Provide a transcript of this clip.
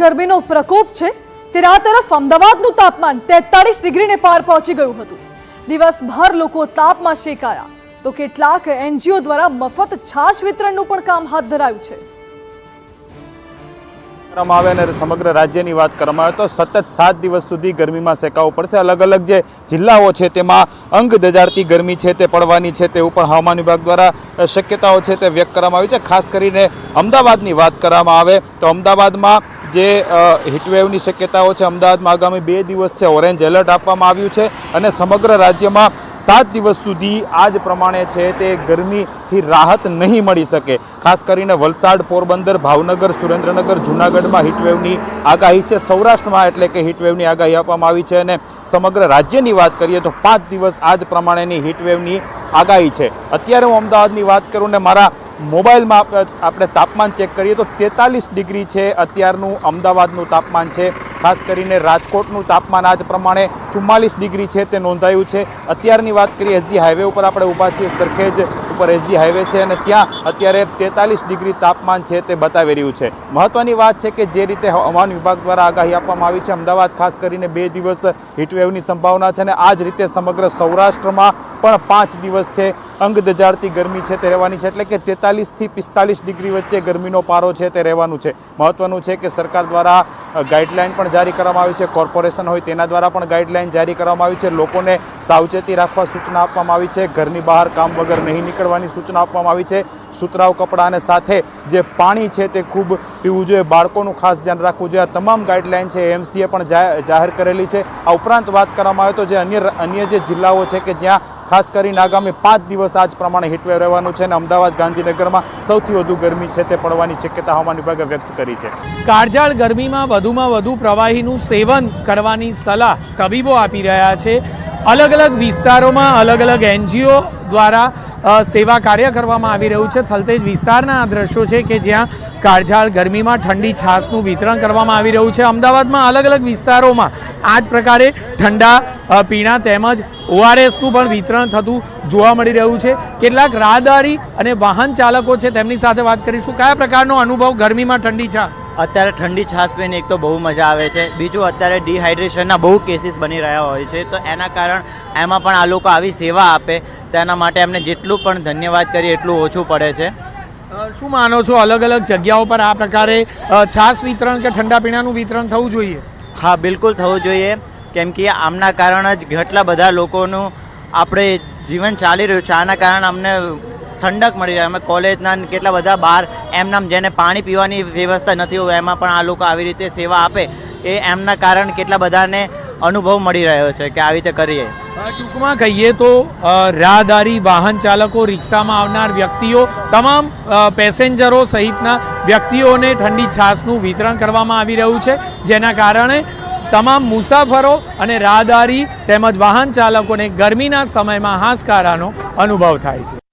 ગરમીનો પ્રકોપ છે ત્યારે આ તરફ અમદાવાદનું તાપમાન 43 ડિગ્રીને પાર પહોંચી ગયું હતું। દિવસભર લોકો તાપમાં શેકાયા તો કેટલાક એનજીઓ દ્વારા મફત છાશ વિતરણનું પણ કામ હાથ ધરાયું છે। समग्र राज्य की बात કરવામાં આવે તો સતત 7 દિવસ સુધી ગરમીમાં શેકાવું પડશે। अलग अलग જે જિલ્લાઓ છે તેમાં અંગ દજાડતી ગરમી છે તે પડવાની છે તેવું પણ હવામાન વિભાગ દ્વારા શક્યતાઓ છે તે વ્યક્ત કરવામાં આવી છે। ખાસ કરીને અમદાવાદની વાત કરવામાં આવે તો અમદાવાદમાં જે હીટવેવની શક્યતાઓ છે, અમદાવાદમાં આગામી 2 દિવસ છે ઓરેન્જ એલર્ટ આપવામાં આવ્યું છે અને સમગ્ર રાજ્યમાં 7 દિવસ સુધી આ જ પ્રમાણે છે તે ગરમીથી રાહત નહીં મળી શકે। ખાસ કરીને વલસાડ, પોરબંદર, ભાવનગર, સુરેન્દ્રનગર, જૂનાગઢમાં હીટવેવની આગાહી છે। સૌરાષ્ટ્રમાં એટલે કે હીટવેવની આગાહી આપવામાં આવી છે અને સમગ્ર રાજ્યની વાત કરીએ તો 5 દિવસ આ જ પ્રમાણેની હીટવેવની આગાહી છે। અત્યારે હું અમદાવાદની વાત કરું ને મારા મોબાઈલમાં આપણે તાપમાન ચેક કરીએ તો 43 ડિગ્રી છે અત્યારનું અમદાવાદનું તાપમાન છે। ખાસ કરીને રાજકોટનું તાપમાન આ જ પ્રમાણે 44 ડિગ્રી છે તે નોંધાયું છે। અત્યારની વાત કરીએ એસજી હાઈવે ઉપર આપણે ઊભા છીએ, સરખેજ ઉપર એસજી હાઈવે છે અને ત્યાં અત્યારે 43 ડિગ્રી તાપમાન છે તે બતાવી રહ્યું છે। મહત્વની વાત છે કે જે રીતે હવામાન વિભાગ દ્વારા આગાહી આપવામાં આવી છે, અમદાવાદ ખાસ કરીને 2 દિવસ હીટવેવની સંભાવના છે અને આ જ રીતે સમગ્ર સૌરાષ્ટ્રમાં પણ 5 દિવસ છે અંગ દજાડતી ગરમી છે તે રહેવાની છે। એટલે કે 43 થી 45 ડિગ્રી વચ્ચે ગરમીનો પારો છે તે રહેવાનું છે। મહત્વનું છે કે સરકાર દ્વારા ગાઈડલાઈન પણ જારી કરવામાં આવી છે, કોર્પોરેશન હોય તેના દ્વારા પણ ગાઈડલાઈન જારી કરવામાં આવી છે। લોકોને સાવચેતી રાખવા સૂચના આપવામાં આવી છે, ઘરની બહાર કામ વગર નહીં નીકળવાની સૂચના આપવામાં આવી છે। સુતરાઉ કપડાં અને સાથે જે પાણી છે તે ખૂબ પીવું જોઈએ, બાળકોનું ખાસ ધ્યાન રાખવું જોઈએ। આ તમામ ગાઈડલાઈન છે એએમસીએ પણ જાહેર કરેલી છે। આ ઉપરાંત વાત કરવામાં આવે તો જે અન્ય જે જિલ્લાઓ છે કે જ્યાં ખાસ કરીને આગામી 5 દિવસ આ જ પ્રમાણે હીટવેવ રહેવાનું છે અને અમદાવાદ, ગાંધીનગરમાં સૌથી વધુ ગરમી છે તે પડવાની શક્યતા હવામાન વિભાગે વ્યક્ત કરી છે। કાળઝાળ ગરમીમાં વધુમાં વધુ પ્રવાહીનું સેવન કરવાની સલાહ તબીબો આપી રહ્યા છે। અલગ અલગ વિસ્તારોમાં અલગ અલગ એનજીઓ દ્વારા સેવા કાર્ય કરવામાં આવી રહ્યું છે। થલતેજ વિસ્તારના આ દ્રશ્યો છે કે જ્યાં કાળઝાળ ગરમીમાં ઠંડી છાશનું વિતરણ કરવામાં આવી રહ્યું છે। અમદાવાદમાં અલગ અલગ વિસ્તારોમાં આ જ પ્રકારે ઠંડા પીણા તેમજ ઓઆરએસનું પણ વિતરણ થતું જોવા મળી રહ્યું છે। કેટલાક રાહદારી અને વાહન ચાલકો છે તેમની સાથે વાત કરીશું। કયા પ્રકારનો અનુભવ ગરમીમાં ઠંડી છાશ? અત્યારે ઠંડી છાશ પીને એક તો બહુ મજા આવે છે, બીજું અત્યારે ડિહાઇડ્રેશનના બહુ કેસીસ બની રહ્યા હોય છે, તો એના કારણ એમાં પણ આ લોકો આવી સેવા આપે તેના માટે એમને જેટલું પણ ધન્યવાદ કરીએ એટલું ઓછું પડે છે। શું માનો છો, અલગ અલગ જગ્યાઓ પર આ પ્રકારે છાશ વિતરણ કે ઠંડા પીણાનું વિતરણ થવું જોઈએ? હા, બિલકુલ થવું જોઈએ, કેમ કે આમના કારણે જ કેટલા બધા લોકોનું આપણે જીવન ચાલી રહ્યું છે। આના કારણે અમને ઠંડક મળી રહે। અમે કોલેજના કેટલા બધા બહાર એમનામ જેને પાણી પીવાની વ્યવસ્થા નથી હોય એમાં પણ આ લોકો આવી રીતે સેવા આપે એ એમના કારણે કેટલા બધાને અનુભવ મળી રહ્યો છે કે આવી રીતે કરીએ। ટૂંકમાં કહીએ તો રાહદારી, વાહન ચાલકો, રિક્ષામાં આવનાર વ્યક્તિઓ, તમામ પેસેન્જરો સહિતના વ્યક્તિઓને ઠંડી છાશનું વિતરણ કરવામાં આવી રહ્યું છે, જેના કારણે તમામ મુસાફરો અને રાહદારી તેમજ વાહન ચાલકોને ગરમીના સમયમાં હાશકારાનો અનુભવ થાય છે।